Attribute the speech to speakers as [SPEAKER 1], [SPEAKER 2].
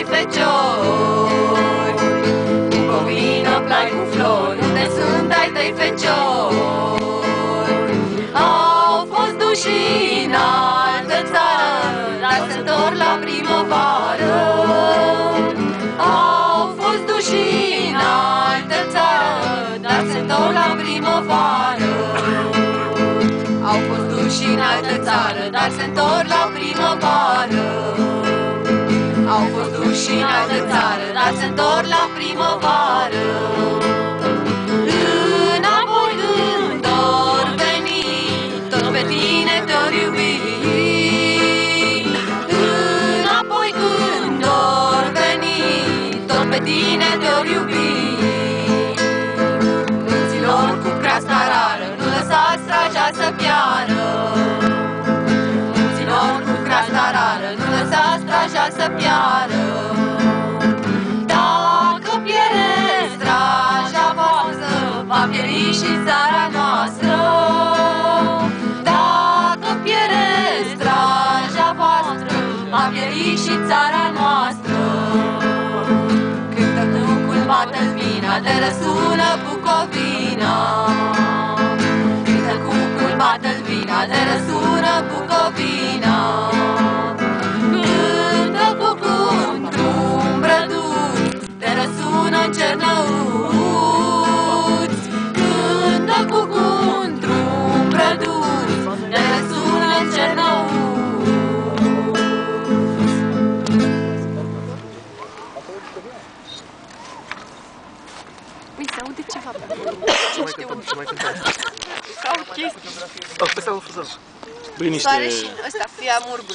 [SPEAKER 1] tăi feciori. Bucovina, plai cu flori, unde sunt ai tăi feciori? Au fost duși în altă țară, dar se întorc la primăvară. Au fost duși în altă țară, dar se întorc la primăvară. Au fost duși în altă țară, dar se întorc la primăvară. Au fost duși în altă țară, dar se întorc la primăvară. Înapoi când or veni, tot pe tine te-or iubi. Înapoi când or veni, tot pe tine te-or iubi. Munților cu creasta rară, nu lăsați straja să piară. Munților cu creasta rară, nu lăsați straja să piară. Dacă pierde straja voastră, va pieri și țara noastră. Dacă pierde straja voastră, va pieri și țara noastră. Cântă cucul, bată-l vina, de răsună Bucovina. Cântă cucul, bată-l vina, de răsună Bucovina. Cântă cucul într-un brăduț, de răsună în Cernăuți. Cântă cucul într-un brăduț, de răsună în Cernăuți. Ui, se aude ceva pe acolo.
[SPEAKER 2] Ce mai cântați?
[SPEAKER 1] Sau chestii.
[SPEAKER 2] Au fost un fuzor.
[SPEAKER 1] Soare și ăsta, fia murgului.